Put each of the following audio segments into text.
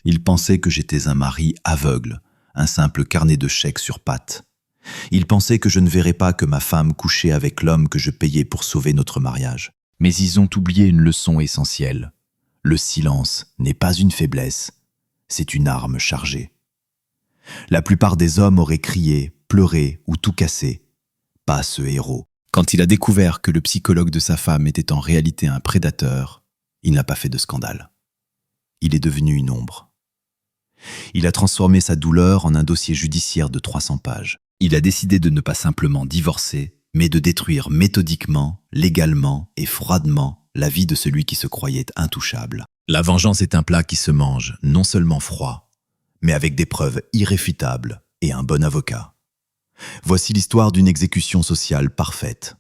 Il pensait que j'étais un mari aveugle, un simple carnet de chèques sur pattes. Il pensait que je ne verrais pas que ma femme couchait avec l'homme que je payais pour sauver notre mariage. Mais ils ont oublié une leçon essentielle. Le silence n'est pas une faiblesse, c'est une arme chargée. La plupart des hommes auraient crié, pleuré ou tout cassé. Pas ce héros. Quand il a découvert que le psychologue de sa femme était en réalité un prédateur, il n'a pas fait de scandale. Il est devenu une ombre. Il a transformé sa douleur en un dossier judiciaire de 300 pages. Il a décidé de ne pas simplement divorcer, mais de détruire méthodiquement, légalement et froidement la vie de celui qui se croyait intouchable. La vengeance est un plat qui se mange non seulement froid, mais avec des preuves irréfutables et un bon avocat. Voici l'histoire d'une exécution sociale parfaite.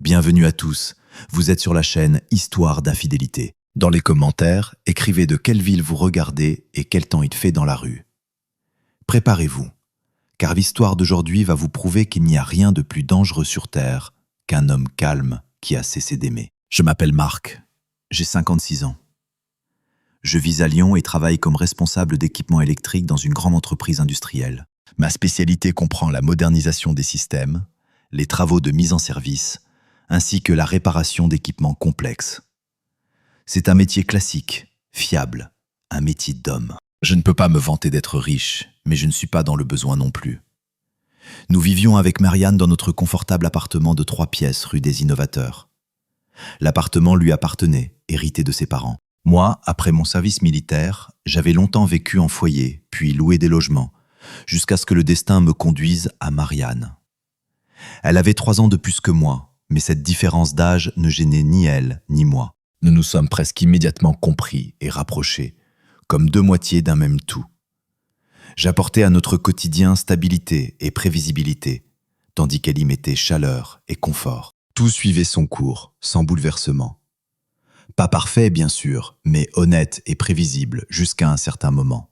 Bienvenue à tous, vous êtes sur la chaîne Histoire d'infidélité. Dans les commentaires, écrivez de quelle ville vous regardez et quel temps il fait dans la rue. Préparez-vous, car l'histoire d'aujourd'hui va vous prouver qu'il n'y a rien de plus dangereux sur Terre qu'un homme calme qui a cessé d'aimer. Je m'appelle Marc, j'ai 56 ans. Je vis à Lyon et travaille comme responsable d'équipement électrique dans une grande entreprise industrielle. Ma spécialité comprend la modernisation des systèmes, les travaux de mise en service, ainsi que la réparation d'équipements complexes. C'est un métier classique, fiable, un métier d'homme. Je ne peux pas me vanter d'être riche, mais je ne suis pas dans le besoin non plus. Nous vivions avec Marianne dans notre confortable appartement de 3 pièces rue des Innovateurs. L'appartement lui appartenait, hérité de ses parents. Moi, après mon service militaire, j'avais longtemps vécu en foyer, puis loué des logements, jusqu'à ce que le destin me conduise à Marianne. Elle avait 3 ans de plus que moi, mais cette différence d'âge ne gênait ni elle ni moi. Nous nous sommes presque immédiatement compris et rapprochés, comme 2 moitiés d'un même tout. J'apportais à notre quotidien stabilité et prévisibilité, tandis qu'elle y mettait chaleur et confort. Tout suivait son cours, sans bouleversement. Pas parfait, bien sûr, mais honnête et prévisible jusqu'à un certain moment.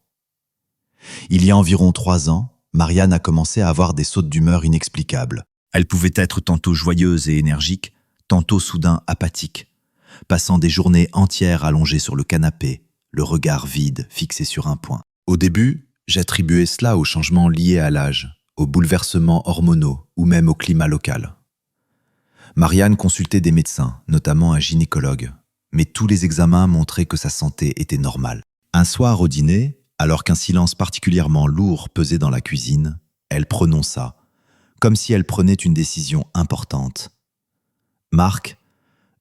Il y a environ 3 ans, Marianne a commencé à avoir des sautes d'humeur inexplicables. Elle pouvait être tantôt joyeuse et énergique, tantôt soudain apathique, passant des journées entières allongée sur le canapé, le regard vide fixé sur un point. Au début, j'attribuais cela aux changements liés à l'âge, aux bouleversements hormonaux ou même au climat local. Marianne consultait des médecins, notamment un gynécologue, mais tous les examens montraient que sa santé était normale. Un soir au dîner, alors qu'un silence particulièrement lourd pesait dans la cuisine, elle prononça, comme si elle prenait une décision importante. « Marc,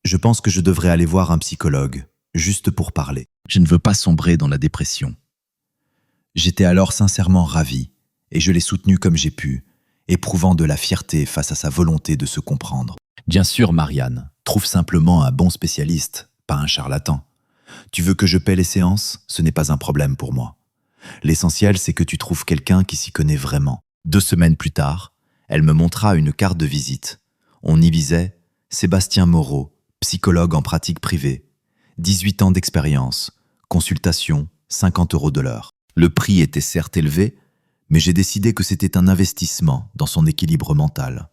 je pense que je devrais aller voir un psychologue, juste pour parler. Je ne veux pas sombrer dans la dépression. » J'étais alors sincèrement ravi, et je l'ai soutenue comme j'ai pu, éprouvant de la fierté face à sa volonté de se comprendre. Bien sûr, Marianne, trouve simplement un bon spécialiste, pas un charlatan. Tu veux que je paie les séances? Ce n'est pas un problème pour moi. L'essentiel, c'est que tu trouves quelqu'un qui s'y connaît vraiment. 2 semaines plus tard, elle me montra une carte de visite. On y lisait « Sébastien Moreau, psychologue en pratique privée, 18 ans d'expérience, consultation, 50 € de l'heure. » Le prix était certes élevé, mais j'ai décidé que c'était un investissement dans son équilibre mental.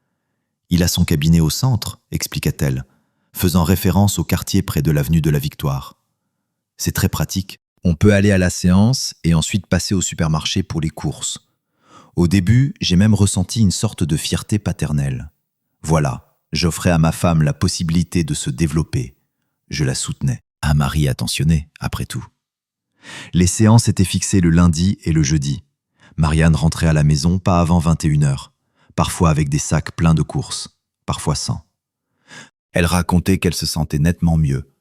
« Il a son cabinet au centre », expliqua-t-elle, faisant référence au quartier près de l'avenue de la Victoire. « C'est très pratique. On peut aller à la séance et ensuite passer au supermarché pour les courses. Au début, j'ai même ressenti une sorte de fierté paternelle. Voilà, j'offrais à ma femme la possibilité de se développer. Je la soutenais. Un mari attentionné, après tout. Les séances étaient fixées le lundi et le jeudi. Marianne rentrait à la maison pas avant 21h, parfois avec des sacs pleins de courses, parfois sans. Elle racontait qu'elle se sentait nettement mieux,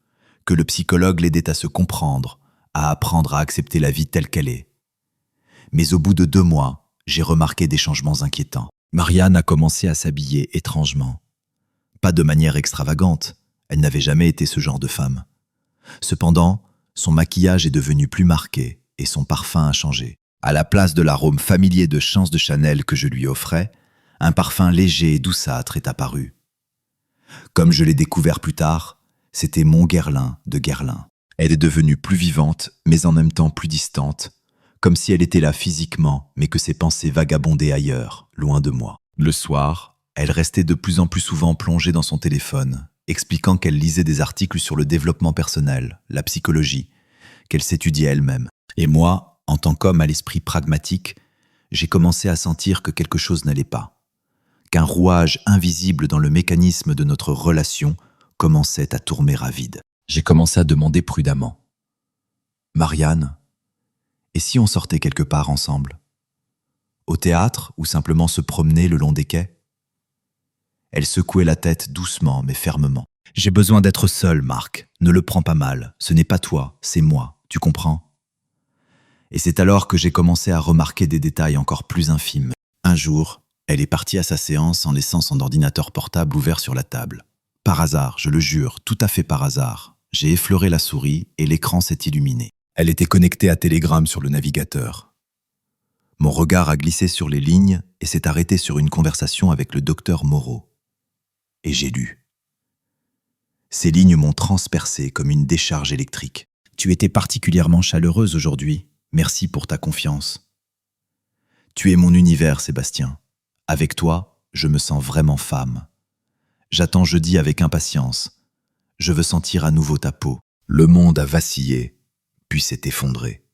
que le psychologue l'aidait à se comprendre, à apprendre à accepter la vie telle qu'elle est. Mais au bout de 2 mois, j'ai remarqué des changements inquiétants. Marianne a commencé à s'habiller étrangement. Pas de manière extravagante, elle n'avait jamais été ce genre de femme. Cependant, son maquillage est devenu plus marqué et son parfum a changé. À la place de l'arôme familier de Chance de Chanel que je lui offrais, un parfum léger et douceâtre est apparu. Comme je l'ai découvert plus tard, c'était mon Guerlain de Guerlain. Elle est devenue plus vivante, mais en même temps plus distante, comme si elle était là physiquement, mais que ses pensées vagabondaient ailleurs, loin de moi. Le soir, elle restait de plus en plus souvent plongée dans son téléphone, expliquant qu'elle lisait des articles sur le développement personnel, la psychologie, qu'elle s'étudiait elle-même. Et moi, en tant qu'homme à l'esprit pragmatique, j'ai commencé à sentir que quelque chose n'allait pas, qu'un rouage invisible dans le mécanisme de notre relation commençait à tourner à vide. J'ai commencé à demander prudemment. « Marianne, et si on sortait quelque part ensemble ? Au théâtre ou simplement se promener le long des quais ?» Elle secouait la tête doucement mais fermement. « J'ai besoin d'être seul, Marc. Ne le prends pas mal. Ce n'est pas toi, c'est moi. Tu comprends ?» Et c'est alors que j'ai commencé à remarquer des détails encore plus infimes. Un jour, elle est partie à sa séance en laissant son ordinateur portable ouvert sur la table. Par hasard, je le jure, tout à fait par hasard, j'ai effleuré la souris et l'écran s'est illuminé. Elle était connectée à Telegram sur le navigateur. Mon regard a glissé sur les lignes et s'est arrêté sur une conversation avec le docteur Moreau. Et j'ai lu. Ces lignes m'ont transpercé comme une décharge électrique. « Tu étais particulièrement chaleureuse aujourd'hui. Merci pour ta confiance. Tu es mon univers, Sébastien. Avec toi, je me sens vraiment femme. J'attends jeudi avec impatience. Je veux sentir à nouveau ta peau. » Le monde a vacillé, puis s'est effondré.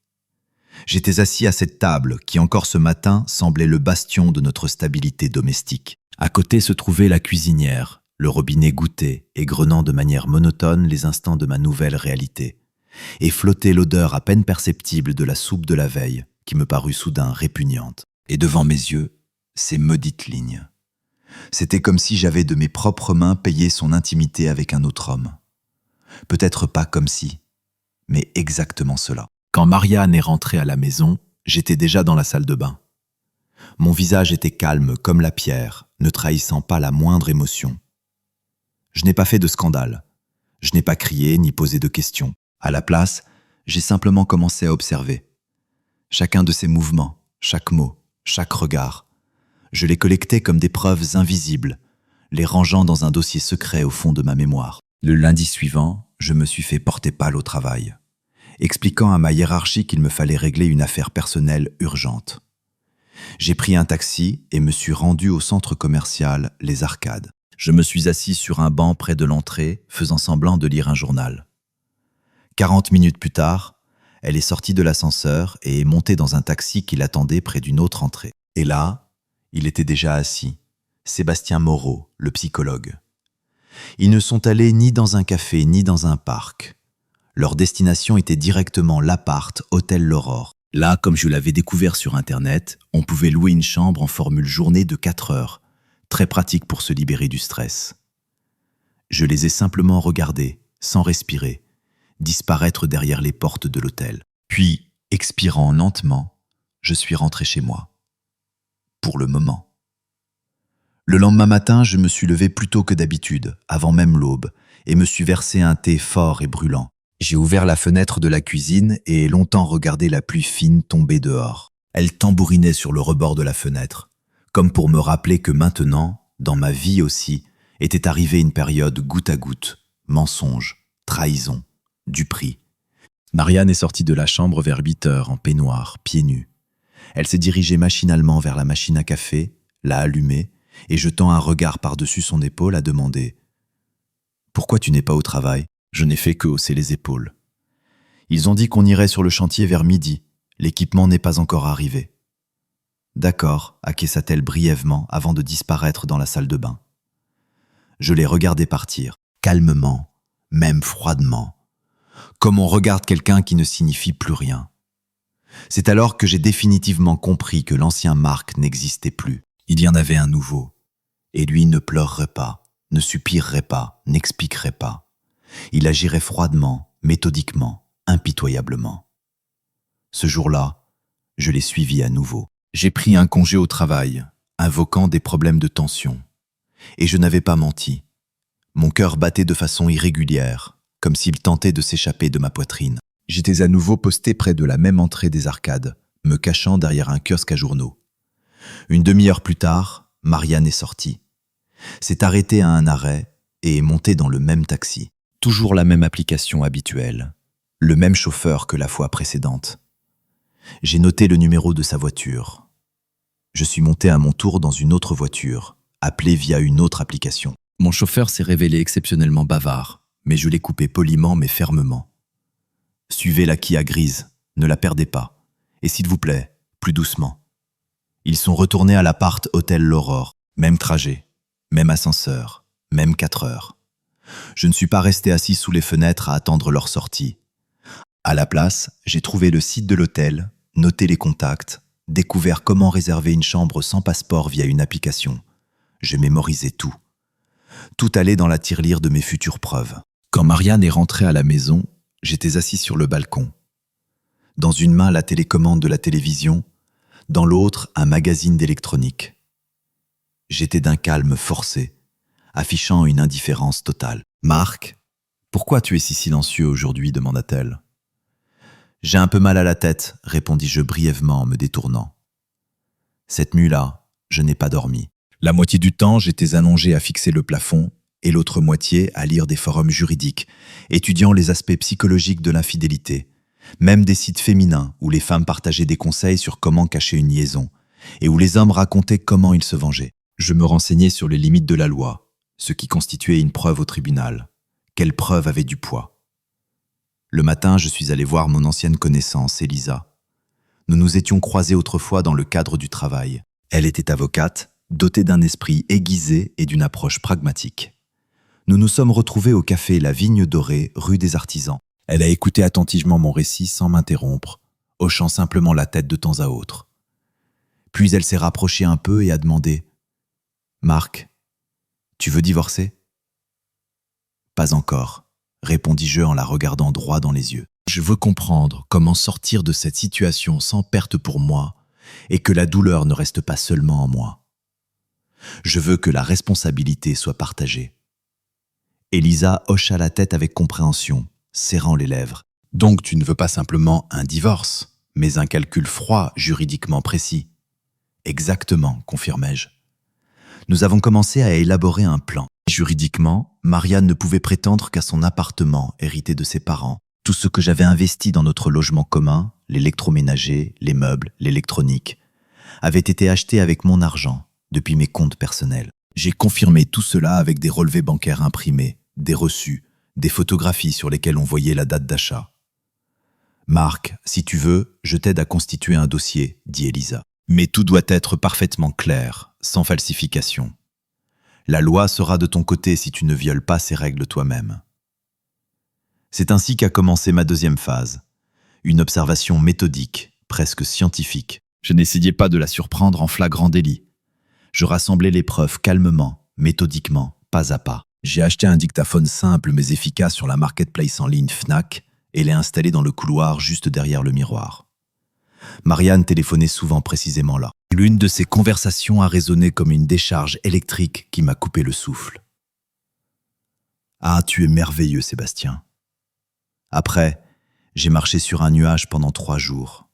J'étais assis à cette table qui, encore ce matin, semblait le bastion de notre stabilité domestique. À côté se trouvait la cuisinière, le robinet goûtait, égrenant de manière monotone les instants de ma nouvelle réalité. Et flottait l'odeur à peine perceptible de la soupe de la veille, qui me parut soudain répugnante. Et devant mes yeux, ces maudites lignes. C'était comme si j'avais de mes propres mains payé son intimité avec un autre homme. Peut-être pas comme si, mais exactement cela. Quand Marianne est rentrée à la maison, j'étais déjà dans la salle de bain. Mon visage était calme comme la pierre, ne trahissant pas la moindre émotion. Je n'ai pas fait de scandale. Je n'ai pas crié ni posé de questions. À la place, j'ai simplement commencé à observer. Chacun de ses mouvements, chaque mot, chaque regard. Je les collectais comme des preuves invisibles, les rangeant dans un dossier secret au fond de ma mémoire. Le lundi suivant, je me suis fait porter pâle au travail, expliquant à ma hiérarchie qu'il me fallait régler une affaire personnelle urgente. J'ai pris un taxi et me suis rendu au centre commercial Les Arcades. Je me suis assis sur un banc près de l'entrée, faisant semblant de lire un journal. 40 minutes plus tard, elle est sortie de l'ascenseur et est montée dans un taxi qui l'attendait près d'une autre entrée. Et là, il était déjà assis, Sébastien Moreau, le psychologue. Ils ne sont allés ni dans un café ni dans un parc. Leur destination était directement l'appart Hôtel L'Aurore. Là, comme je l'avais découvert sur Internet, on pouvait louer une chambre en formule journée de 4 heures, très pratique pour se libérer du stress. Je les ai simplement regardés, sans respirer, disparaître derrière les portes de l'hôtel. Puis, expirant lentement, je suis rentré chez moi. Pour le moment. Le lendemain matin, je me suis levé plus tôt que d'habitude, avant même l'aube, et me suis versé un thé fort et brûlant. J'ai ouvert la fenêtre de la cuisine et ai longtemps regardé la pluie fine tomber dehors. Elle tambourinait sur le rebord de la fenêtre, comme pour me rappeler que maintenant, dans ma vie aussi, était arrivée une période goutte à goutte, mensonge, trahison, duperie. Marianne est sortie de la chambre vers 8 heures en peignoir, pieds nus. Elle s'est dirigée machinalement vers la machine à café, l'a allumée, et jetant un regard par-dessus son épaule, a demandé « Pourquoi tu n'es pas au travail ?» Je n'ai fait que hausser les épaules. Ils ont dit qu'on irait sur le chantier vers midi. L'équipement n'est pas encore arrivé. D'accord, acquiesça-t-elle brièvement avant de disparaître dans la salle de bain. Je l'ai regardé partir, calmement, même froidement, comme on regarde quelqu'un qui ne signifie plus rien. C'est alors que j'ai définitivement compris que l'ancien Marc n'existait plus. Il y en avait un nouveau. Et lui ne pleurerait pas, ne soupirerait pas, n'expliquerait pas. Il agirait froidement, méthodiquement, impitoyablement. Ce jour-là, je l'ai suivi à nouveau. J'ai pris un congé au travail, invoquant des problèmes de tension. Et je n'avais pas menti. Mon cœur battait de façon irrégulière, comme s'il tentait de s'échapper de ma poitrine. J'étais à nouveau posté près de la même entrée des arcades, me cachant derrière un kiosque à journaux. Une demi-heure plus tard, Marianne est sortie. S'est arrêtée à un arrêt et est montée dans le même taxi. Toujours la même application habituelle, le même chauffeur que la fois précédente. J'ai noté le numéro de sa voiture. Je suis monté à mon tour dans une autre voiture, appelée via une autre application. Mon chauffeur s'est révélé exceptionnellement bavard, mais je l'ai coupé poliment mais fermement. Suivez la Kia grise, Ne la perdez pas. Et s'il vous plaît, plus doucement. » Ils sont retournés à l'appart Hôtel L'Aurore. Même trajet, même ascenseur, même 4 heures. Je ne suis pas resté assis sous les fenêtres à attendre leur sortie. À la place, j'ai trouvé le site de l'hôtel, noté les contacts, découvert comment réserver une chambre sans passeport via une application. Je mémorisais tout. Tout allait dans la tirelire de mes futures preuves. Quand Marianne est rentrée à la maison, j'étais assis sur le balcon. Dans une main, la télécommande de la télévision, dans l'autre, un magazine d'électronique. J'étais d'un calme forcé, affichant une indifférence totale. « Marc, pourquoi tu es si silencieux aujourd'hui ?» demanda-t-elle. « J'ai un peu mal à la tête », répondis-je brièvement en me détournant. Cette nuit-là, je n'ai pas dormi. La moitié du temps, j'étais allongé à fixer le plafond et l'autre moitié à lire des forums juridiques, étudiant les aspects psychologiques de l'infidélité, même des sites féminins où les femmes partageaient des conseils sur comment cacher une liaison et où les hommes racontaient comment ils se vengeaient. Je me renseignais sur les limites de la loi, ce qui constituait une preuve au tribunal. Quelle preuve avait du poids? Le matin, je suis allé voir mon ancienne connaissance, Elisa. Nous nous étions croisés autrefois dans le cadre du travail. Elle était avocate, dotée d'un esprit aiguisé et d'une approche pragmatique. Nous nous sommes retrouvés au café La Vigne Dorée, rue des Artisans. Elle a écouté attentivement mon récit sans m'interrompre, hochant simplement la tête de temps à autre. Puis elle s'est rapprochée un peu et a demandé: « Marc, tu veux divorcer ?» « Pas encore, » répondis-je en la regardant droit dans les yeux. Je veux comprendre comment sortir de cette situation sans perte pour moi et que la douleur ne reste pas seulement en moi. Je veux que la responsabilité soit partagée. Elisa hocha la tête avec compréhension, serrant les lèvres. « Donc tu ne veux pas simplement un divorce, mais un calcul froid, juridiquement précis. »« Exactement, » confirmai-je. Nous avons commencé à élaborer un plan. Juridiquement, Marianne ne pouvait prétendre qu'à son appartement hérité de ses parents. Tout ce que j'avais investi dans notre logement commun, l'électroménager, les meubles, l'électronique, avait été acheté avec mon argent, depuis mes comptes personnels. J'ai confirmé tout cela avec des relevés bancaires imprimés, des reçus, des photographies sur lesquelles on voyait la date d'achat. « Marc, si tu veux, je t'aide à constituer un dossier, » dit Elisa. « Mais tout doit être parfaitement clair, sans falsification. La loi sera de ton côté si tu ne violes pas ces règles toi-même. » C'est ainsi qu'a commencé ma deuxième phase, une observation méthodique, presque scientifique. Je n'essayais pas de la surprendre en flagrant délit. Je rassemblais les preuves calmement, méthodiquement, pas à pas. J'ai acheté un dictaphone simple mais efficace sur la marketplace en ligne Fnac et l'ai installé dans le couloir juste derrière le miroir. Marianne téléphonait souvent précisément là. L'une de ces conversations a résonné comme une décharge électrique qui m'a coupé le souffle. « Ah, tu es merveilleux, Sébastien. » Après, j'ai marché sur un nuage pendant 3 jours.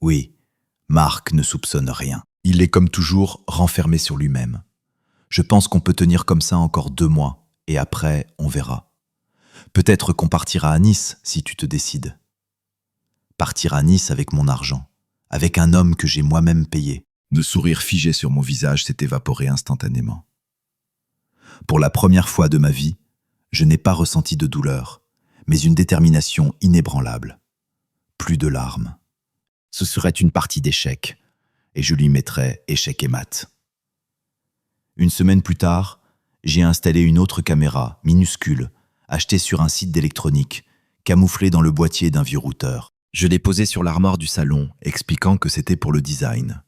Oui, Marc ne soupçonne rien. Il est comme toujours renfermé sur lui-même. Je pense qu'on peut tenir comme ça encore 2 mois, et après, on verra. Peut-être qu'on partira à Nice si tu te décides. Partir à Nice avec mon argent, avec un homme que j'ai moi-même payé. Le sourire figé sur mon visage s'est évaporé instantanément. Pour la première fois de ma vie, je n'ai pas ressenti de douleur, mais une détermination inébranlable. Plus de larmes. Ce serait une partie d'échecs, et je lui mettrais échec et mat. Une semaine plus tard, j'ai installé une autre caméra, minuscule, achetée sur un site d'électronique, camouflée dans le boîtier d'un vieux routeur. Je l'ai posée sur l'armoire du salon, expliquant que c'était pour le design.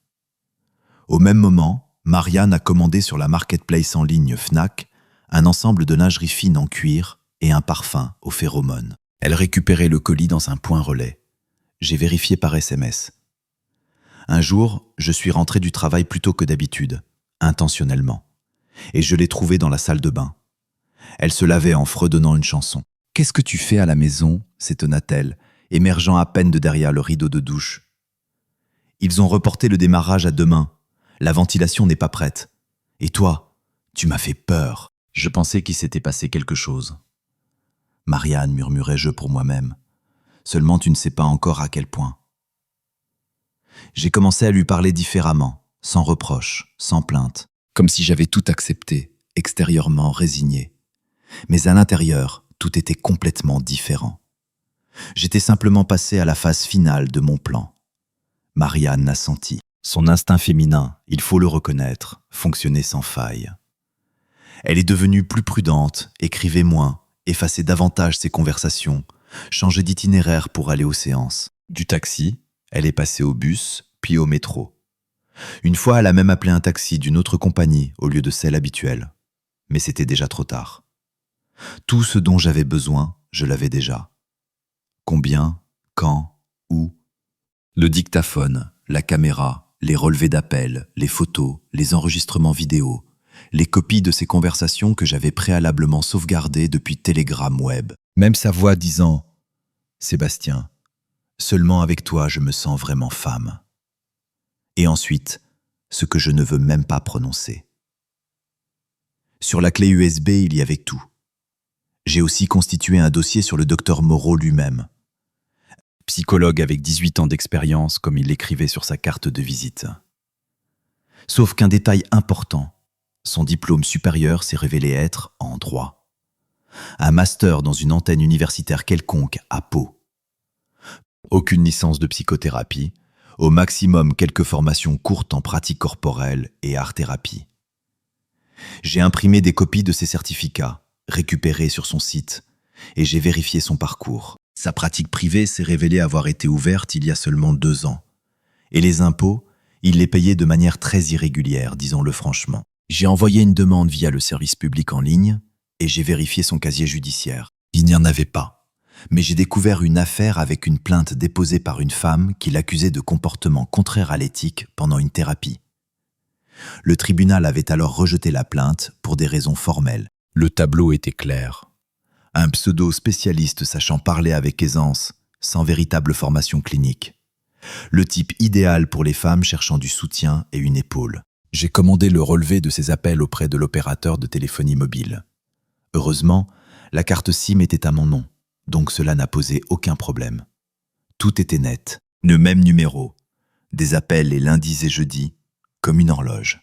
Au même moment, Marianne a commandé sur la marketplace en ligne Fnac un ensemble de lingerie fine en cuir et un parfum aux phéromones. Elle récupérait le colis dans un point relais. J'ai vérifié par SMS. Un jour, je suis rentré du travail plus tôt que d'habitude, intentionnellement, et je l'ai trouvée dans la salle de bain. Elle se lavait en fredonnant une chanson. « Qu'est-ce que tu fais à la maison ?» s'étonna-t-elle, émergeant à peine de derrière le rideau de douche. « Ils ont reporté le démarrage à demain. La ventilation n'est pas prête. Et toi, tu m'as fait peur. » Je pensais qu'il s'était passé quelque chose. « Marianne, murmurai-je pour moi-même. Seulement tu ne sais pas encore à quel point. » J'ai commencé à lui parler différemment, sans reproche, sans plainte, comme si j'avais tout accepté, extérieurement résigné. Mais à l'intérieur, tout était complètement différent. J'étais simplement passé à la phase finale de mon plan. Marianne a senti. Son instinct féminin, il faut le reconnaître, fonctionnait sans faille. Elle est devenue plus prudente, écrivait moins, effaçait davantage ses conversations, changeait d'itinéraire pour aller aux séances. Du taxi, elle est passée au bus, puis au métro. Une fois, elle a même appelé un taxi d'une autre compagnie au lieu de celle habituelle. Mais c'était déjà trop tard. Tout ce dont j'avais besoin, je l'avais déjà. Combien, quand, où? Le dictaphone, la caméra, les relevés d'appels, les photos, les enregistrements vidéo, les copies de ces conversations que j'avais préalablement sauvegardées depuis Telegram Web. Même sa voix disant « Sébastien, seulement avec toi je me sens vraiment femme. » Et ensuite, ce que je ne veux même pas prononcer. Sur la clé USB, il y avait tout. J'ai aussi constitué un dossier sur le docteur Moreau lui-même. Psychologue avec 18 ans d'expérience, comme il l'écrivait sur sa carte de visite. Sauf qu'un détail important, son diplôme supérieur s'est révélé être en droit. Un master dans une antenne universitaire quelconque à Pau. Aucune licence de psychothérapie, au maximum quelques formations courtes en pratique corporelle et art-thérapie. J'ai imprimé des copies de ses certificats, récupérés sur son site, et j'ai vérifié son parcours. Sa pratique privée s'est révélée avoir été ouverte il y a seulement 2 ans. Et les impôts, il les payait de manière très irrégulière, disons-le franchement. J'ai envoyé une demande via le service public en ligne et j'ai vérifié son casier judiciaire. Il n'y en avait pas. Mais j'ai découvert une affaire avec une plainte déposée par une femme qui l'accusait de comportements contraires à l'éthique pendant une thérapie. Le tribunal avait alors rejeté la plainte pour des raisons formelles. Le tableau était clair. Un pseudo-spécialiste sachant parler avec aisance, sans véritable formation clinique. Le type idéal pour les femmes cherchant du soutien et une épaule. J'ai commandé le relevé de ses appels auprès de l'opérateur de téléphonie mobile. Heureusement, la carte SIM était à mon nom, donc cela n'a posé aucun problème. Tout était net, le même numéro, des appels les lundis et jeudis, comme une horloge.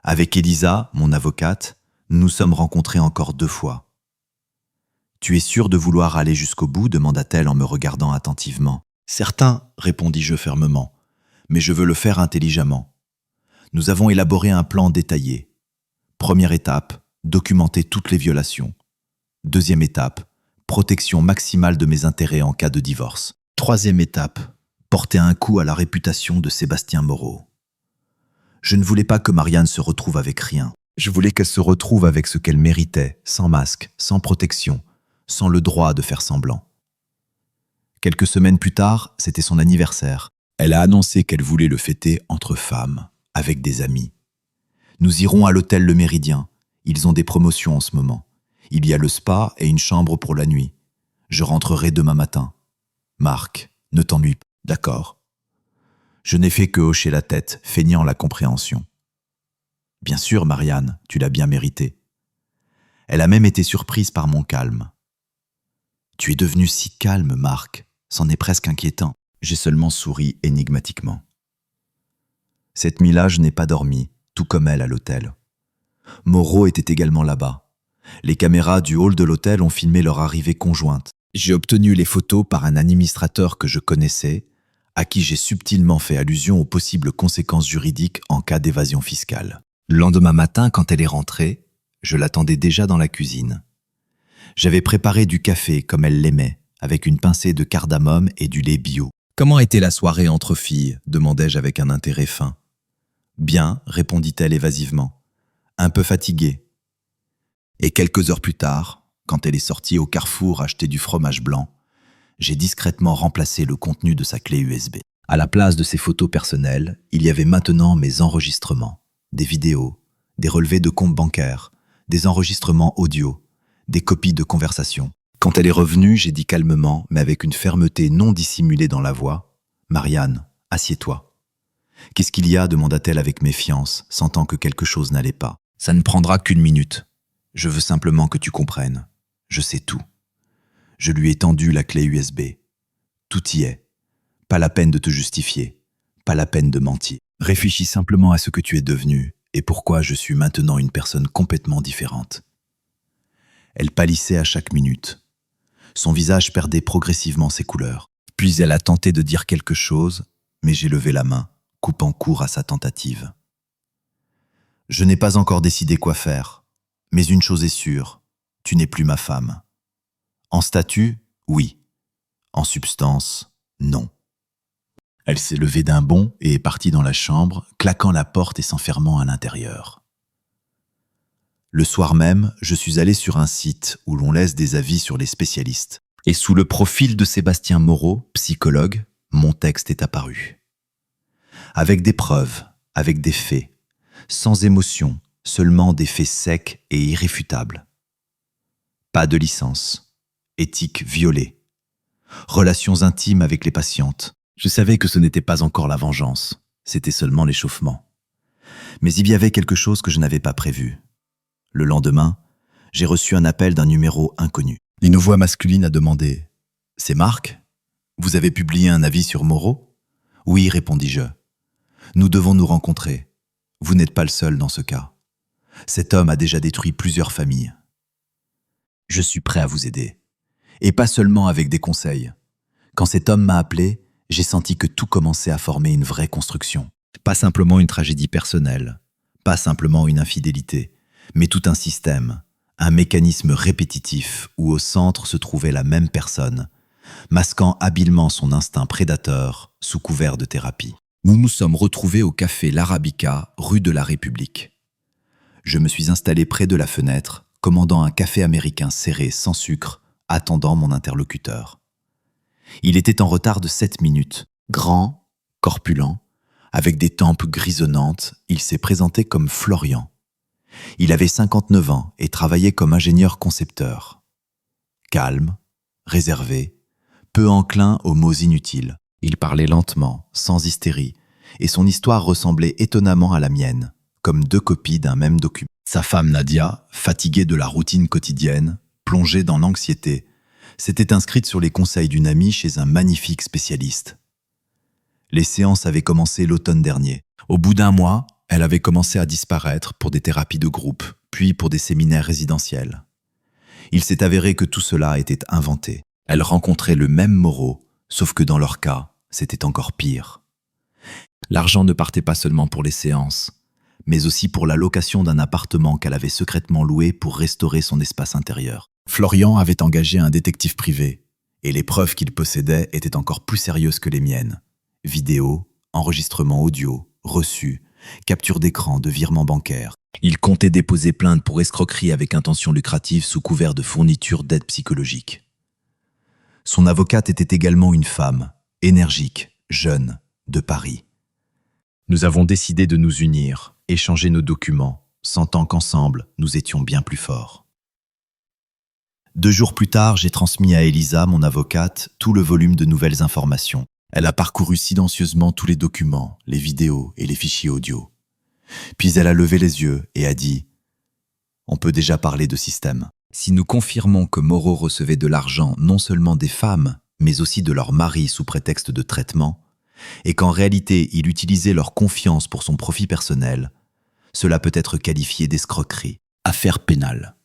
Avec Elisa, mon avocate, nous nous sommes rencontrés encore 2 fois. « Tu es sûr de vouloir aller jusqu'au bout ?» demanda-t-elle en me regardant attentivement. « Certain, répondis-je fermement, mais je veux le faire intelligemment. Nous avons élaboré un plan détaillé. Première étape, documenter toutes les violations. Deuxième étape, protection maximale de mes intérêts en cas de divorce. Troisième étape, porter un coup à la réputation de Sébastien Moreau. Je ne voulais pas que Marianne se retrouve avec rien. Je voulais qu'elle se retrouve avec ce qu'elle méritait, sans masque, sans protection, sans le droit de faire semblant. Quelques semaines plus tard, c'était son anniversaire. Elle a annoncé qu'elle voulait le fêter entre femmes, avec des amis. Nous irons à l'hôtel Le Méridien. Ils ont des promotions en ce moment. Il y a le spa et une chambre pour la nuit. Je rentrerai demain matin. Marc, ne t'ennuie pas. D'accord. Je n'ai fait que hocher la tête, feignant la compréhension. Bien sûr, Marianne, tu l'as bien mérité. Elle a même été surprise par mon calme. Tu es devenu si calme, Marc, c'en est presque inquiétant. J'ai seulement souri énigmatiquement. Cette nuit-là, je n'ai pas dormi, tout comme elle à l'hôtel. Moreau était également là-bas. Les caméras du hall de l'hôtel ont filmé leur arrivée conjointe. J'ai obtenu les photos par un administrateur que je connaissais, à qui j'ai subtilement fait allusion aux possibles conséquences juridiques en cas d'évasion fiscale. Le lendemain matin, quand elle est rentrée, je l'attendais déjà dans la cuisine. J'avais préparé du café comme elle l'aimait, avec une pincée de cardamome et du lait bio. « Comment était la soirée entre filles ?» demandai-je avec un intérêt fin. « Bien, répondit-elle évasivement. Un peu fatiguée. » Et quelques heures plus tard, quand elle est sortie au Carrefour acheter du fromage blanc, j'ai discrètement remplacé le contenu de sa clé USB. À la place de ses photos personnelles, il y avait maintenant mes enregistrements, des vidéos, des relevés de comptes bancaires, des enregistrements audio, des copies de conversations. Quand elle est revenue, j'ai dit calmement, mais avec une fermeté non dissimulée dans la voix, « Marianne, assieds-toi. » « Qu'est-ce qu'il y a ?» demanda-t-elle avec méfiance, sentant que quelque chose n'allait pas. « Ça ne prendra qu'1 minute. Je veux simplement que tu comprennes. Je sais tout. » Je lui ai tendu la clé USB. Tout y est. Pas la peine de te justifier. Pas la peine de mentir. Réfléchis simplement à ce que tu es devenu et pourquoi je suis maintenant une personne complètement différente. Elle pâlissait à chaque minute. Son visage perdait progressivement ses couleurs. Puis elle a tenté de dire quelque chose, mais j'ai levé la main, coupant court à sa tentative. Je n'ai pas encore décidé quoi faire, mais une chose est sûre, tu n'es plus ma femme. En statut, oui. En substance, non. Elle s'est levée d'un bond et est partie dans la chambre, claquant la porte et s'enfermant à l'intérieur. Le soir même, je suis allé sur un site où l'on laisse des avis sur les spécialistes. Et sous le profil de Sébastien Moreau, psychologue, mon texte est apparu. Avec des preuves, avec des faits, sans émotion, seulement des faits secs et irréfutables. Pas de licence, éthique violée, relations intimes avec les patientes. Je savais que ce n'était pas encore la vengeance, c'était seulement l'échauffement. Mais il y avait quelque chose que je n'avais pas prévu. Le lendemain, j'ai reçu un appel d'un numéro inconnu. Une voix masculine a demandé « C'est Marc ? Vous avez publié un avis sur Moreau ?» « Oui, répondis-je. Nous devons nous rencontrer. Vous n'êtes pas le seul dans ce cas. Cet homme a déjà détruit plusieurs familles. Je suis prêt à vous aider. Et pas seulement avec des conseils. Quand cet homme m'a appelé, j'ai senti que tout commençait à former une vraie construction. Pas simplement une tragédie personnelle, pas simplement une infidélité, mais tout un système, un mécanisme répétitif où au centre se trouvait la même personne, masquant habilement son instinct prédateur sous couvert de thérapie. Nous nous sommes retrouvés au café L'Arabica, rue de la République. Je me suis installé près de la fenêtre, commandant un café américain serré sans sucre, attendant mon interlocuteur. Il était en retard de 7 minutes. Grand, corpulent, avec des tempes grisonnantes, il s'est présenté comme Florian. Il avait 59 ans et travaillait comme ingénieur concepteur. Calme, réservé, peu enclin aux mots inutiles. Il parlait lentement, sans hystérie, et son histoire ressemblait étonnamment à la mienne, comme 2 copies d'un même document. Sa femme Nadia, fatiguée de la routine quotidienne, plongée dans l'anxiété, s'était inscrite sur les conseils d'une amie chez un magnifique spécialiste. Les séances avaient commencé l'automne dernier. Au bout d'1 mois, elle avait commencé à disparaître pour des thérapies de groupe, puis pour des séminaires résidentiels. Il s'est avéré que tout cela était inventé. Elle rencontrait le même Moreau, sauf que dans leur cas, c'était encore pire. L'argent ne partait pas seulement pour les séances, mais aussi pour la location d'un appartement qu'elle avait secrètement loué pour restaurer son espace intérieur. Florian avait engagé un détective privé, et les preuves qu'il possédait étaient encore plus sérieuses que les miennes. Vidéos, enregistrements audio, reçus, capture d'écran de virements bancaires. Il comptait déposer plainte pour escroquerie avec intention lucrative sous couvert de fourniture d'aide psychologique. Son avocate était également une femme, énergique, jeune, de Paris. Nous avons décidé de nous unir, échanger nos documents, sentant qu'ensemble, nous étions bien plus forts. 2 jours plus tard, j'ai transmis à Elisa, mon avocate, tout le volume de nouvelles informations. Elle a parcouru silencieusement tous les documents, les vidéos et les fichiers audio. Puis elle a levé les yeux et a dit « On peut déjà parler de système. Si nous confirmons que Moreau recevait de l'argent non seulement des femmes, mais aussi de leurs maris sous prétexte de traitement, et qu'en réalité il utilisait leur confiance pour son profit personnel, cela peut être qualifié d'escroquerie, affaire pénale.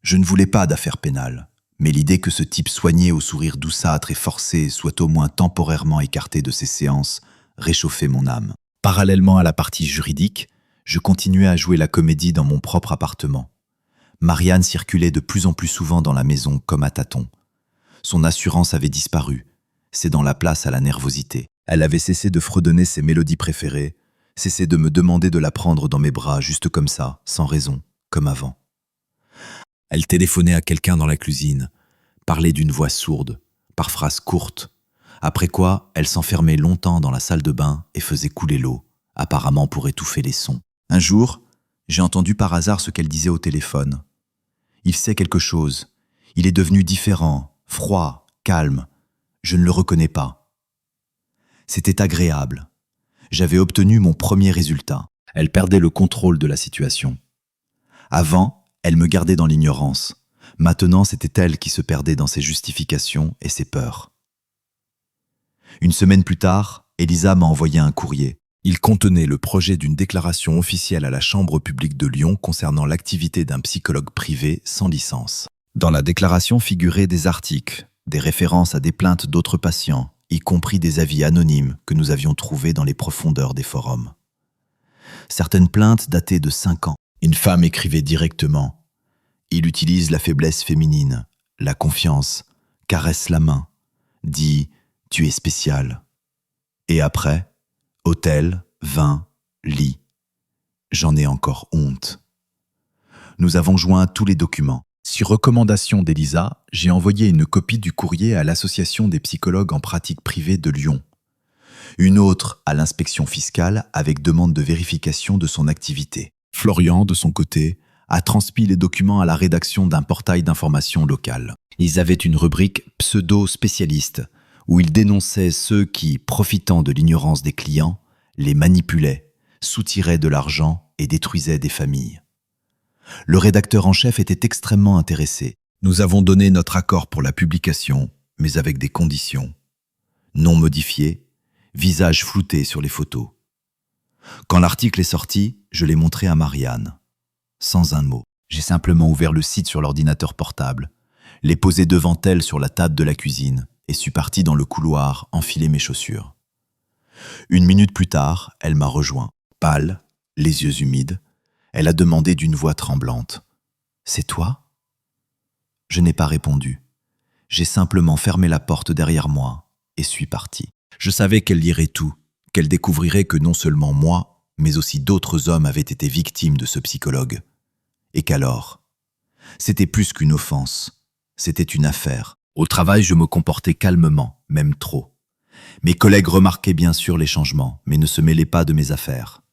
Je ne voulais pas d'affaire pénale, mais l'idée que ce type soigné au sourire douceâtre et forcé soit au moins temporairement écarté de ses séances réchauffait mon âme. Parallèlement à la partie juridique, je continuais à jouer la comédie dans mon propre appartement. Marianne circulait de plus en plus souvent dans la maison comme à tâtons. Son assurance avait disparu, cédant la place à la nervosité. Elle avait cessé de fredonner ses mélodies préférées, cessé de me demander de la prendre dans mes bras juste comme ça, sans raison, comme avant. Elle téléphonait à quelqu'un dans la cuisine, parlait d'une voix sourde, par phrases courtes, après quoi elle s'enfermait longtemps dans la salle de bain et faisait couler l'eau, apparemment pour étouffer les sons. Un jour, j'ai entendu par hasard ce qu'elle disait au téléphone. Il sait quelque chose, il est devenu différent, froid, calme, je ne le reconnais pas. C'était agréable. J'avais obtenu mon premier résultat. Elle perdait le contrôle de la situation. Avant, elle me gardait dans l'ignorance. Maintenant, c'était elle qui se perdait dans ses justifications et ses peurs. Une semaine plus tard, Elisa m'a envoyé un courrier. Il contenait le projet d'une déclaration officielle à la Chambre publique de Lyon concernant l'activité d'un psychologue privé sans licence. Dans la déclaration figuraient des articles, des références à des plaintes d'autres patients, y compris des avis anonymes que nous avions trouvés dans les profondeurs des forums. Certaines plaintes dataient de 5 ans. Une femme écrivait directement « Il utilise la faiblesse féminine, la confiance, caresse la main, dit « Tu es spécial ». Et après, hôtel, vin, lit. J'en ai encore honte. Nous avons joint tous les documents. Sur recommandation d'Elisa, j'ai envoyé une copie du courrier à l'Association des psychologues en pratique privée de Lyon. Une autre à l'inspection fiscale avec demande de vérification de son activité. Florian, de son côté, a transmis les documents à la rédaction d'un portail d'information local. Ils avaient une rubrique « pseudo-spécialiste » où ils dénonçaient ceux qui, profitant de l'ignorance des clients, les manipulaient, soutiraient de l'argent et détruisaient des familles. Le rédacteur en chef était extrêmement intéressé. Nous avons donné notre accord pour la publication, mais avec des conditions. Nom modifié, visage flouté sur les photos. Quand l'article est sorti, je l'ai montré à Marianne. Sans un mot. J'ai simplement ouvert le site sur l'ordinateur portable, l'ai posé devant elle sur la table de la cuisine et suis parti dans le couloir enfiler mes chaussures. 1 minute plus tard, elle m'a rejoint. Pâle, les yeux humides, elle a demandé d'une voix tremblante. « C'est toi ?» Je n'ai pas répondu. J'ai simplement fermé la porte derrière moi et suis parti. Je savais qu'elle lirait tout, qu'elle découvrirait que non seulement moi, mais aussi d'autres hommes avaient été victimes de ce psychologue. Et qu'alors? C'était plus qu'une offense, c'était une affaire. Au travail, je me comportais calmement, même trop. Mes collègues remarquaient bien sûr les changements, mais ne se mêlaient pas de mes affaires.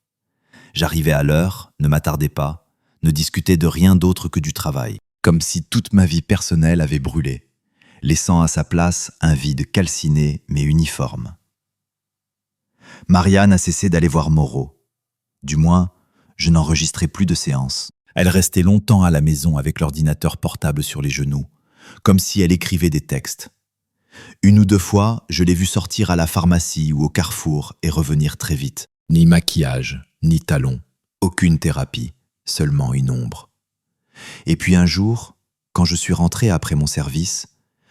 J'arrivais à l'heure, ne m'attardais pas, ne discutais de rien d'autre que du travail, comme si toute ma vie personnelle avait brûlé, laissant à sa place un vide calciné mais uniforme. Marianne a cessé d'aller voir Moreau. Du moins, je n'enregistrais plus de séances. Elle restait longtemps à la maison avec l'ordinateur portable sur les genoux, comme si elle écrivait des textes. 1 ou 2 fois, je l'ai vue sortir à la pharmacie ou au carrefour et revenir très vite. Ni maquillage, ni talons, aucune thérapie, seulement une ombre. Et puis un jour, quand je suis rentré après mon service,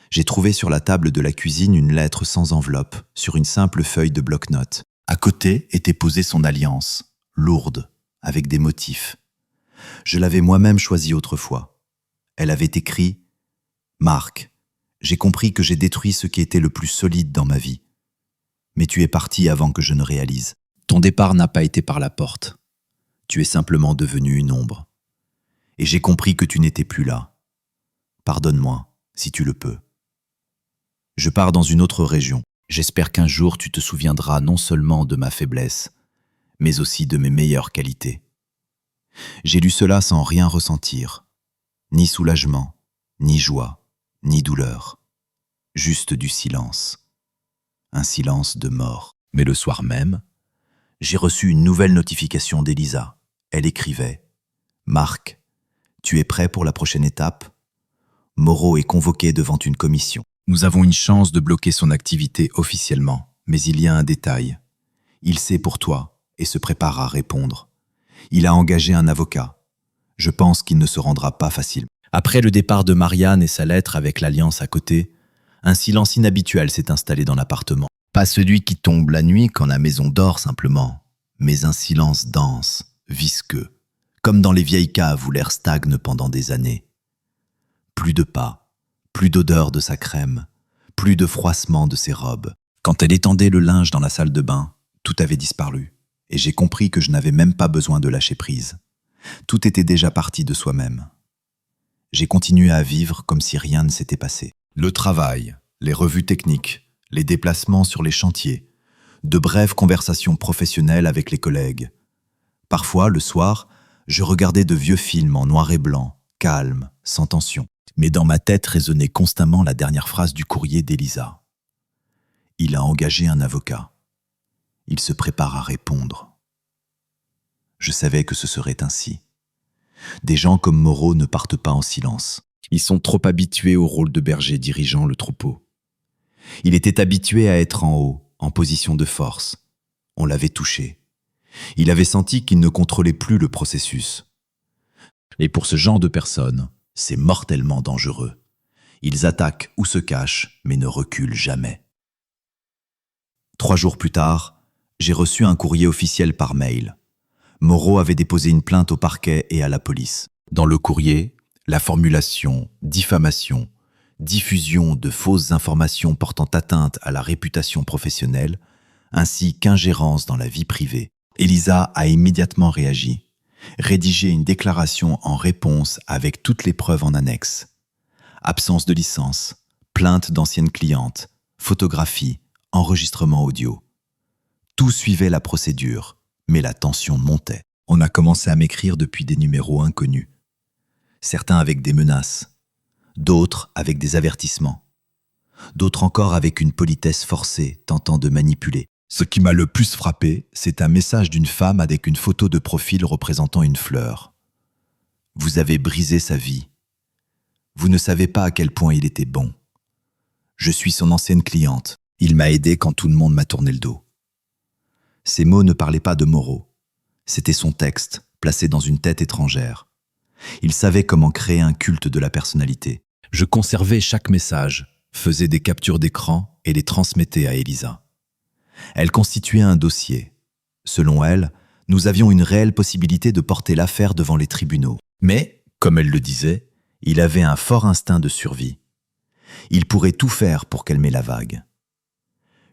j'ai trouvé sur la table de la cuisine une lettre sans enveloppe, sur une simple feuille de bloc-notes. À côté était posée son alliance, lourde, avec des motifs. Je l'avais moi-même choisie autrefois. Elle avait écrit « Marc, j'ai compris que j'ai détruit ce qui était le plus solide dans ma vie. Mais tu es parti avant que je ne réalise. Ton départ n'a pas été par la porte. Tu es simplement devenu une ombre. Et j'ai compris que tu n'étais plus là. Pardonne-moi, si tu le peux. Je pars dans une autre région. J'espère qu'un jour tu te souviendras non seulement de ma faiblesse, mais aussi de mes meilleures qualités. » J'ai lu cela sans rien ressentir, ni soulagement, ni joie, ni douleur, juste du silence. Un silence de mort. Mais le soir même, j'ai reçu une nouvelle notification d'Elisa. Elle écrivait « Marc, tu es prêt pour la prochaine étape ? Moreau est convoqué devant une commission. Nous avons une chance de bloquer son activité officiellement, mais il y a un détail. Il sait pour toi et se prépare à répondre. Il a engagé un avocat. Je pense qu'il ne se rendra pas facilement. » Après le départ de Marianne et sa lettre avec l'alliance à côté, un silence inhabituel s'est installé dans l'appartement. Pas celui qui tombe la nuit quand la maison dort simplement, mais un silence dense, visqueux, comme dans les vieilles caves où l'air stagne pendant des années. Plus de pas, plus d'odeur de sa crème, plus de froissement de ses robes. Quand elle étendait le linge dans la salle de bain, tout avait disparu, et j'ai compris que je n'avais même pas besoin de lâcher prise. Tout était déjà parti de soi-même. J'ai continué à vivre comme si rien ne s'était passé. Le travail, les revues techniques, les déplacements sur les chantiers, de brèves conversations professionnelles avec les collègues. Parfois, le soir, je regardais de vieux films en noir et blanc, calmes, sans tension. Mais dans ma tête résonnait constamment la dernière phrase du courrier d'Elisa. Il a engagé un avocat. Il se prépare à répondre. Je savais que ce serait ainsi. Des gens comme Moreau ne partent pas en silence. Ils sont trop habitués au rôle de berger dirigeant le troupeau. Il était habitué à être en haut, en position de force. On l'avait touché. Il avait senti qu'il ne contrôlait plus le processus. Et pour ce genre de personnes, C'est mortellement dangereux. Ils attaquent ou se cachent, mais ne reculent jamais. 3 jours plus tard, j'ai reçu un courrier officiel par mail. Moreau avait déposé une plainte au parquet et à la police. Dans le courrier, la formulation « diffamation », diffusion de fausses informations portant atteinte à la réputation professionnelle, ainsi qu'ingérence dans la vie privée. Elisa a immédiatement réagi, rédigé une déclaration en réponse avec toutes les preuves en annexe. Absence de licence, plainte d'anciennes clientes, photographie, enregistrement audio. Tout suivait la procédure, mais la tension montait. On a commencé à m'écrire depuis des numéros inconnus. Certains avec des menaces, d'autres avec des avertissements, d'autres encore avec une politesse forcée tentant de manipuler. Ce qui m'a le plus frappé, c'est un message d'une femme avec une photo de profil représentant une fleur. Vous avez brisé sa vie. Vous ne savez pas à quel point il était bon. Je suis son ancienne cliente. Il m'a aidé quand tout le monde m'a tourné le dos. Ces mots ne parlaient pas de Moreau. C'était son texte, placé dans une tête étrangère. Il savait comment créer un culte de la personnalité. Je conservais chaque message, faisais des captures d'écran et les transmettais à Elisa. Elle constituait un dossier. Selon elle, nous avions une réelle possibilité de porter l'affaire devant les tribunaux. Mais, comme elle le disait, il avait un fort instinct de survie. Il pourrait tout faire pour calmer la vague.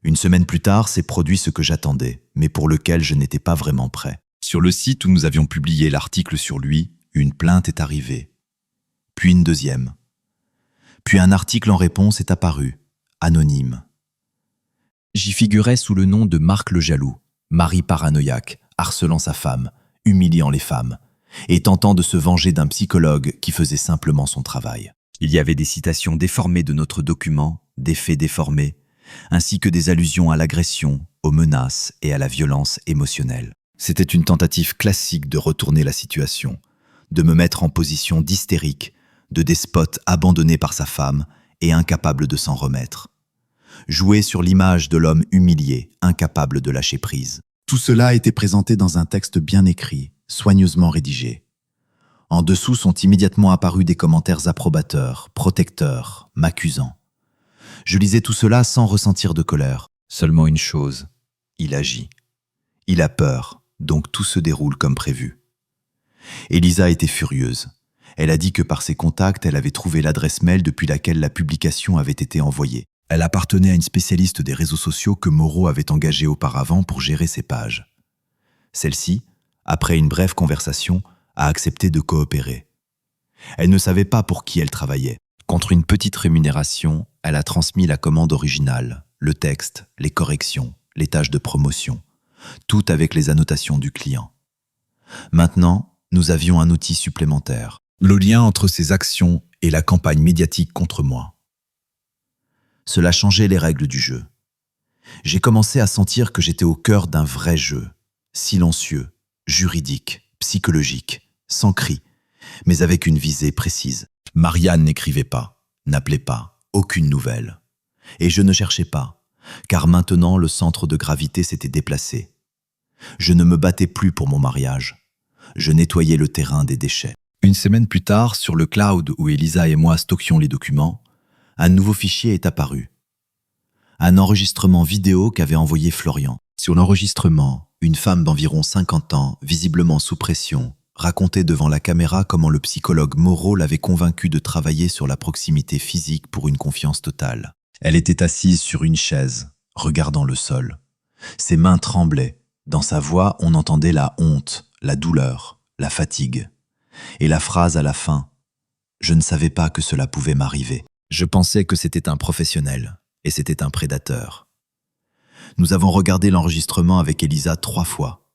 Une semaine plus tard, s'est produit ce que j'attendais, mais pour lequel je n'étais pas vraiment prêt. Sur le site où nous avions publié l'article sur lui, une plainte est arrivée. Puis une deuxième. Puis un article en réponse est apparu, anonyme. J'y figurais sous le nom de Marc le Jaloux, mari paranoïaque, harcelant sa femme, humiliant les femmes, et tentant de se venger d'un psychologue qui faisait simplement son travail. Il y avait des citations déformées de notre document, des faits déformés, ainsi que des allusions à l'agression, aux menaces et à la violence émotionnelle. C'était une tentative classique de retourner la situation, de me mettre en position d'hystérique, de despote abandonné par sa femme et incapable de s'en remettre. Jouer sur l'image de l'homme humilié, incapable de lâcher prise. Tout cela était présenté dans un texte bien écrit, soigneusement rédigé. En dessous sont immédiatement apparus des commentaires approbateurs, protecteurs, m'accusant. Je lisais tout cela sans ressentir de colère. Seulement une chose, il agit. Il a peur, donc tout se déroule comme prévu. Elisa était furieuse. Elle a dit que par ses contacts, elle avait trouvé l'adresse mail depuis laquelle la publication avait été envoyée. Elle appartenait à une spécialiste des réseaux sociaux que Moreau avait engagée auparavant pour gérer ses pages. Celle-ci, après une brève conversation, a accepté de coopérer. Elle ne savait pas pour qui elle travaillait. Contre une petite rémunération, elle a transmis la commande originale, le texte, les corrections, les tâches de promotion, tout avec les annotations du client. Maintenant, nous avions un outil supplémentaire, le lien entre ses actions et la campagne médiatique contre moi. Cela changeait les règles du jeu. J'ai commencé à sentir que j'étais au cœur d'un vrai jeu, silencieux, juridique, psychologique, sans cri, mais avec une visée précise. Marianne n'écrivait pas, n'appelait pas, aucune nouvelle. Et je ne cherchais pas, car maintenant le centre de gravité s'était déplacé. Je ne me battais plus pour mon mariage. Je nettoyais le terrain des déchets. Une semaine plus tard, sur le cloud où Elisa et moi stockions les documents, un nouveau fichier est apparu. Un enregistrement vidéo qu'avait envoyé Florian. Sur l'enregistrement, une femme d'environ 50 ans, visiblement sous pression, racontait devant la caméra comment le psychologue Moreau l'avait convaincu de travailler sur la proximité physique pour une confiance totale. Elle était assise sur une chaise, regardant le sol. Ses mains tremblaient. Dans sa voix, on entendait la honte, la douleur, la fatigue. Et la phrase à la fin, « Je ne savais pas que cela pouvait m'arriver. Je pensais que c'était un professionnel, et c'était un prédateur. » Nous avons regardé l'enregistrement avec Elisa 3 fois.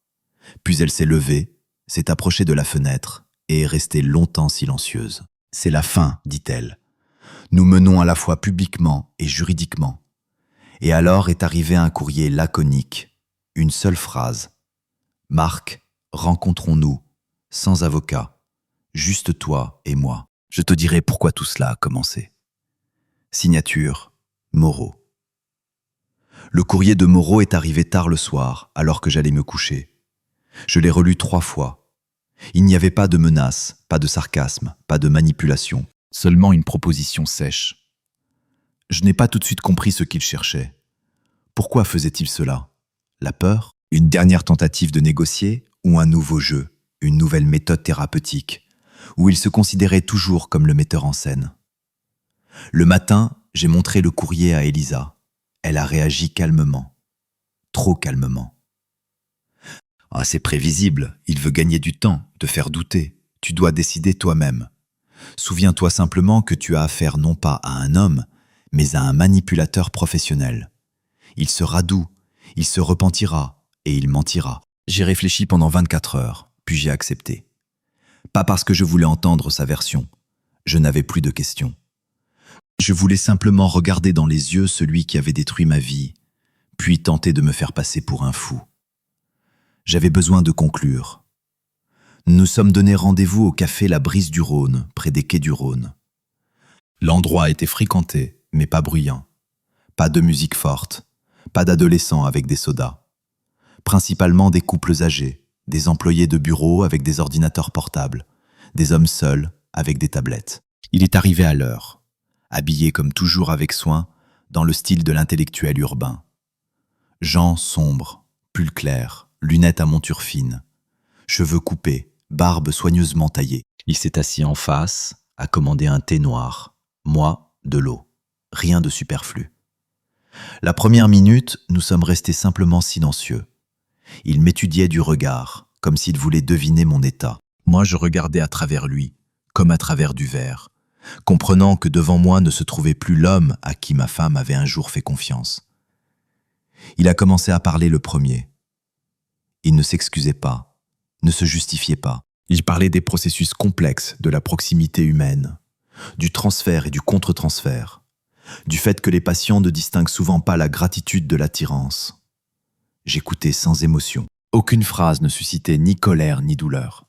Puis elle s'est levée, s'est approchée de la fenêtre et est restée longtemps silencieuse. « C'est la fin, dit-elle. Nous menons à la fois publiquement et juridiquement. » Et alors est arrivé un courrier laconique, une seule phrase. « Marc, rencontrons-nous, sans avocat, juste toi et moi. Je te dirai pourquoi tout cela a commencé. » Signature, Moreau. Le courrier de Moreau est arrivé tard le soir, alors que j'allais me coucher. Je l'ai relu 3 fois. Il n'y avait pas de menace, pas de sarcasme, pas de manipulation, seulement une proposition sèche. Je n'ai pas tout de suite compris ce qu'il cherchait. Pourquoi faisait-il cela? La peur? Une dernière tentative de négocier? Ou un nouveau jeu? Une nouvelle méthode thérapeutique? Où il se considérait toujours comme le metteur en scène? Le matin, j'ai montré le courrier à Elisa. Elle a réagi calmement. Trop calmement. Ah, c'est prévisible, il veut gagner du temps, te faire douter. Tu dois décider toi-même. Souviens-toi simplement que tu as affaire non pas à un homme, mais à un manipulateur professionnel. Il sera doux, il se repentira et il mentira. J'ai réfléchi pendant 24 heures, puis j'ai accepté. Pas parce que je voulais entendre sa version. Je n'avais plus de questions. Je voulais simplement regarder dans les yeux celui qui avait détruit ma vie, puis tenter de me faire passer pour un fou. J'avais besoin de conclure. Nous nous sommes donné rendez-vous au café La Brise du Rhône, près des quais du Rhône. L'endroit était fréquenté, mais pas bruyant. Pas de musique forte, pas d'adolescents avec des sodas. Principalement des couples âgés, des employés de bureau avec des ordinateurs portables, des hommes seuls avec des tablettes. Il est arrivé à l'heure, habillé comme toujours avec soin, dans le style de l'intellectuel urbain. Jeans sombres, pull clair, lunettes à monture fine, cheveux coupés, barbe soigneusement taillée. Il s'est assis en face, a commandé un thé noir, moi, de l'eau. Rien de superflu. La première minute, nous sommes restés simplement silencieux. Il m'étudiait du regard, comme s'il voulait deviner mon état. Moi, je regardais à travers lui, comme à travers du verre, comprenant que devant moi ne se trouvait plus l'homme à qui ma femme avait un jour fait confiance. Il a commencé à parler le premier. Il ne s'excusait pas, ne se justifiait pas. Il parlait des processus complexes de la proximité humaine, du transfert et du contre-transfert, du fait que les patients ne distinguent souvent pas la gratitude de l'attirance. J'écoutais sans émotion. Aucune phrase ne suscitait ni colère ni douleur.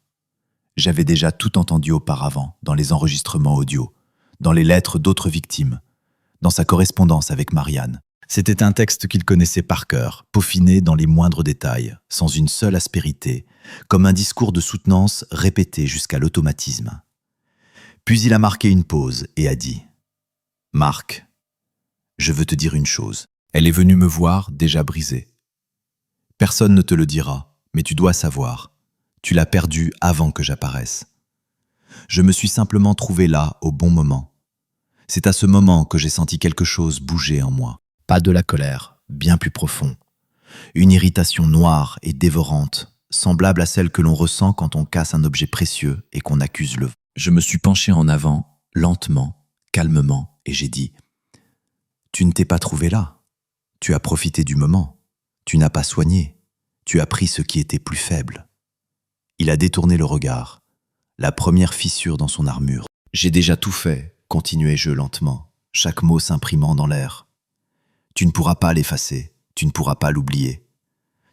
J'avais déjà tout entendu auparavant, dans les enregistrements audio, dans les lettres d'autres victimes, dans sa correspondance avec Marianne. C'était un texte qu'il connaissait par cœur, peaufiné dans les moindres détails, sans une seule aspérité, comme un discours de soutenance répété jusqu'à l'automatisme. Puis il a marqué une pause et a dit « Marc, je veux te dire une chose. Elle est venue me voir déjà brisée. Personne ne te le dira, mais tu dois savoir. Tu l'as perdue avant que j'apparaisse. Je me suis simplement trouvé là au bon moment. C'est à ce moment que j'ai senti quelque chose bouger en moi. Pas de la colère, bien plus profond. Une irritation noire et dévorante, semblable à celle que l'on ressent quand on casse un objet précieux et qu'on accuse le vent. Je me suis penché en avant, lentement, calmement, et j'ai dit « Tu ne t'es pas trouvé là. Tu as profité du moment. Tu n'as pas soigné. Tu as pris ce qui était plus faible. » Il a détourné le regard, la première fissure dans son armure. « J'ai déjà tout fait, continuai-je lentement, chaque mot s'imprimant dans l'air. Tu ne pourras pas l'effacer, tu ne pourras pas l'oublier.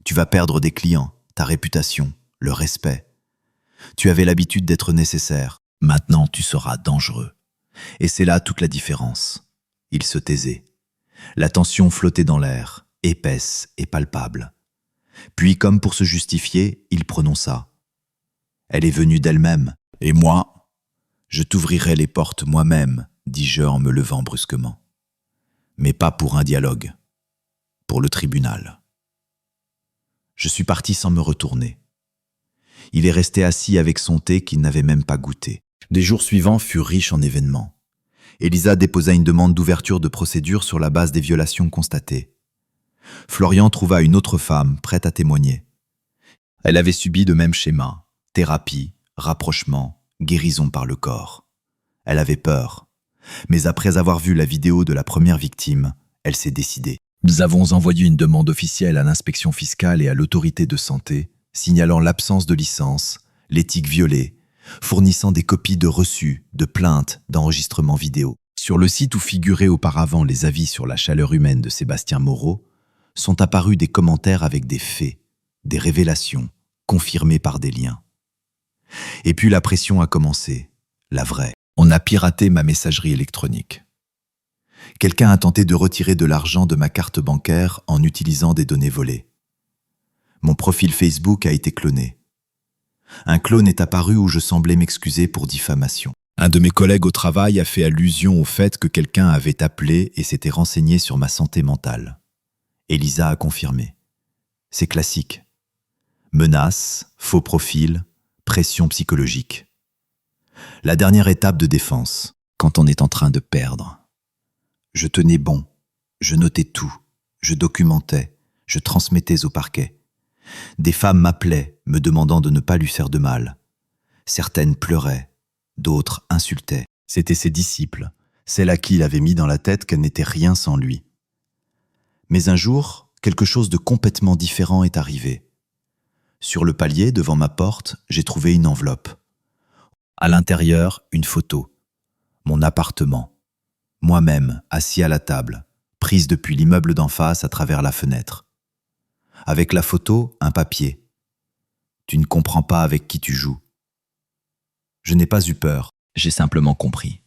Tu vas perdre des clients, ta réputation, le respect. Tu avais l'habitude d'être nécessaire. Maintenant, tu seras dangereux. Et c'est là toute la différence. » Il se taisait. La tension flottait dans l'air, épaisse et palpable. Puis, comme pour se justifier, il prononça. « Elle est venue d'elle-même. Et moi, je t'ouvrirai les portes moi-même, dis-je en me levant brusquement. Mais pas pour un dialogue, pour le tribunal. » Je suis parti sans me retourner. Il est resté assis avec son thé qu'il n'avait même pas goûté. Les jours suivants furent riches en événements. Elisa déposa une demande d'ouverture de procédure sur la base des violations constatées. Florian trouva une autre femme prête à témoigner. Elle avait subi le même schéma, thérapie, rapprochement, guérison par le corps. Elle avait peur, mais après avoir vu la vidéo de la première victime, elle s'est décidée. Nous avons envoyé une demande officielle à l'inspection fiscale et à l'autorité de santé, signalant l'absence de licence, l'éthique violée, fournissant des copies de reçus, de plaintes, d'enregistrements vidéo. Sur le site où figuraient auparavant les avis sur la chaleur humaine de Sébastien Moreau, sont apparus des commentaires avec des faits, des révélations, confirmées par des liens. Et puis la pression a commencé, la vraie. On a piraté ma messagerie électronique. Quelqu'un a tenté de retirer de l'argent de ma carte bancaire en utilisant des données volées. Mon profil Facebook a été cloné. Un clone est apparu où je semblais m'excuser pour diffamation. Un de mes collègues au travail a fait allusion au fait que quelqu'un avait appelé et s'était renseigné sur ma santé mentale. Elisa a confirmé. C'est classique. Menaces, faux profils, pression psychologique. La dernière étape de défense, quand on est en train de perdre. Je tenais bon, je notais tout, je documentais, je transmettais au parquet. Des femmes m'appelaient, me demandant de ne pas lui faire de mal. Certaines pleuraient, d'autres insultaient. C'étaient ses disciples, celles à qui il avait mis dans la tête qu'elle n'était rien sans lui. Mais un jour, quelque chose de complètement différent est arrivé. Sur le palier, devant ma porte, j'ai trouvé une enveloppe. À l'intérieur, une photo. Mon appartement. Moi-même, assis à la table, prise depuis l'immeuble d'en face à travers la fenêtre. Avec la photo, un papier. Tu ne comprends pas avec qui tu joues. Je n'ai pas eu peur, j'ai simplement compris.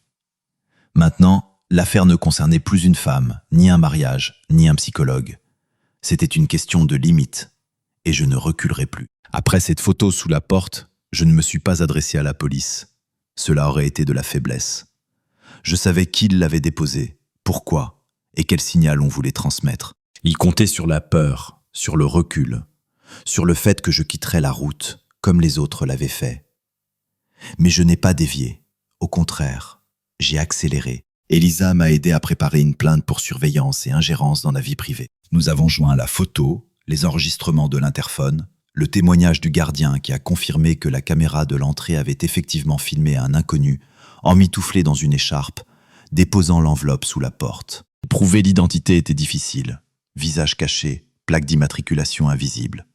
Maintenant, l'affaire ne concernait plus une femme, ni un mariage, ni un psychologue. C'était une question de limite, et je ne reculerai plus. Après cette photo sous la porte, je ne me suis pas adressé à la police. Cela aurait été de la faiblesse. Je savais qui l'avait déposée, pourquoi, et quel signal on voulait transmettre. Il comptait sur la peur, sur le recul, sur le fait que je quitterais la route, comme les autres l'avaient fait. Mais je n'ai pas dévié. Au contraire, j'ai accéléré. Elisa m'a aidé à préparer une plainte pour surveillance et ingérence dans la vie privée. Nous avons joint la photo, les enregistrements de l'interphone, le témoignage du gardien qui a confirmé que la caméra de l'entrée avait effectivement filmé un inconnu, emmitouflé dans une écharpe, déposant l'enveloppe sous la porte. Prouver l'identité était difficile. Visage caché, plaque d'immatriculation invisible.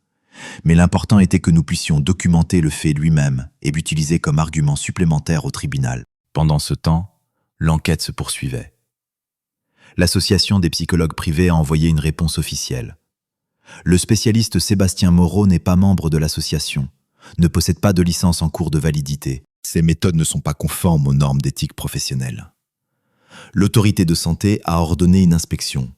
Mais l'important était que nous puissions documenter le fait lui-même et l'utiliser comme argument supplémentaire au tribunal. Pendant ce temps, l'enquête se poursuivait. L'association des psychologues privés a envoyé une réponse officielle. Le spécialiste Sébastien Moreau n'est pas membre de l'association, ne possède pas de licence en cours de validité. Ses méthodes ne sont pas conformes aux normes d'éthique professionnelle. L'autorité de santé a ordonné une inspection.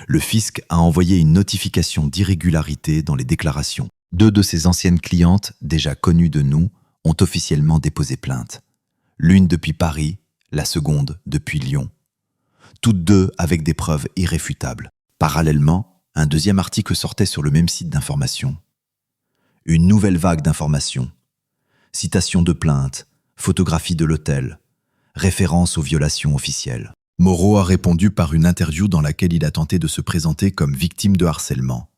Le fisc a envoyé une notification d'irrégularité dans les déclarations. 2 de ses anciennes clientes, déjà connues de nous, ont officiellement déposé plainte. L'une depuis Paris, la seconde depuis Lyon. Toutes 2 avec des preuves irréfutables. Parallèlement, un deuxième article sortait sur le même site d'information. Une nouvelle vague d'informations. Citation de plainte, photographie de l'hôtel, référence aux violations officielles. Moreau a répondu par une interview dans laquelle il a tenté de se présenter comme victime de harcèlement.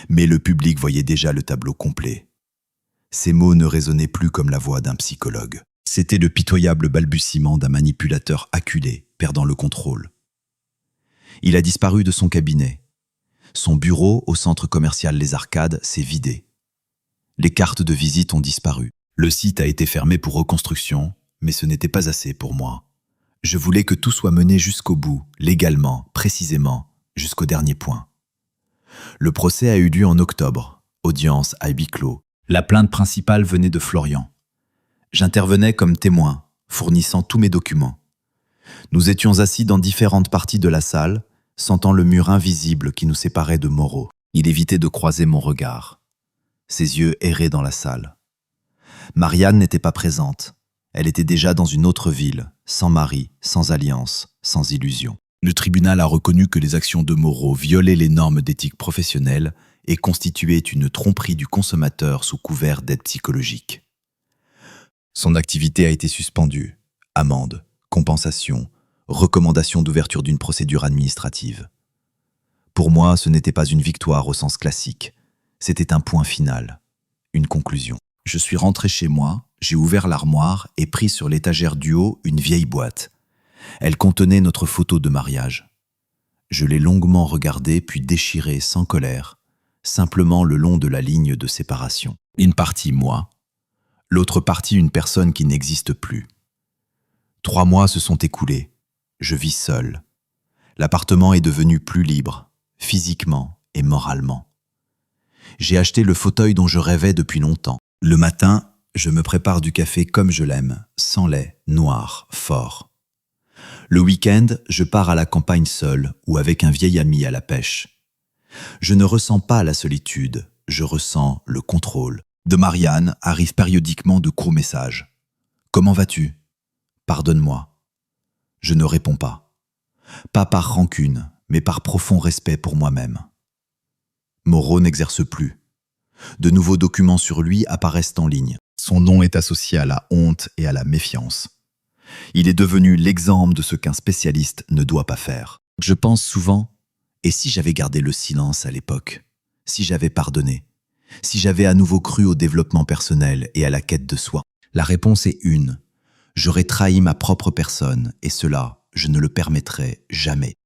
Mais le public voyait déjà le tableau complet. Ses mots ne résonnaient plus comme la voix d'un psychologue. C'était le pitoyable balbutiement d'un manipulateur acculé, perdant le contrôle. Il a disparu de son cabinet. Son bureau au centre commercial Les Arcades s'est vidé. Les cartes de visite ont disparu. Le site a été fermé pour reconstruction, mais ce n'était pas assez pour moi. Je voulais que tout soit mené jusqu'au bout, légalement, précisément, jusqu'au dernier point. Le procès a eu lieu en octobre, audience à huis clos. La plainte principale venait de Florian. J'intervenais comme témoin, fournissant tous mes documents. Nous étions assis dans différentes parties de la salle, sentant le mur invisible qui nous séparait de Moreau. Il évitait de croiser mon regard. Ses yeux erraient dans la salle. Marianne n'était pas présente. Elle était déjà dans une autre ville, sans mari, sans alliance, sans illusion. Le tribunal a reconnu que les actions de Moreau violaient les normes d'éthique professionnelle et constituaient une tromperie du consommateur sous couvert d'aide psychologique. Son activité a été suspendue. Amende, compensation, recommandation d'ouverture d'une procédure administrative. Pour moi, ce n'était pas une victoire au sens classique. C'était un point final, une conclusion. Je suis rentré chez moi, j'ai ouvert l'armoire et pris sur l'étagère du haut une vieille boîte. Elle contenait notre photo de mariage. Je l'ai longuement regardée puis déchirée sans colère, simplement le long de la ligne de séparation. Une partie moi, l'autre partie une personne qui n'existe plus. 3 mois se sont écoulés. Je vis seul. L'appartement est devenu plus libre, physiquement et moralement. J'ai acheté le fauteuil dont je rêvais depuis longtemps. Le matin, je me prépare du café comme je l'aime, sans lait, noir, fort. Le week-end, je pars à la campagne seul ou avec un vieil ami à la pêche. Je ne ressens pas la solitude, je ressens le contrôle. De Marianne arrivent périodiquement de courts messages. « Comment vas-tu ? Pardonne-moi. » Je ne réponds pas. Pas par rancune, mais par profond respect pour moi-même. Moreau n'exerce plus. De nouveaux documents sur lui apparaissent en ligne. Son nom est associé à la honte et à la méfiance. Il est devenu l'exemple de ce qu'un spécialiste ne doit pas faire. Je pense souvent, et si j'avais gardé le silence à l'époque ? Si j'avais pardonné ? Si j'avais à nouveau cru au développement personnel et à la quête de soi? La réponse est une. J'aurais trahi ma propre personne, et cela, je ne le permettrai jamais.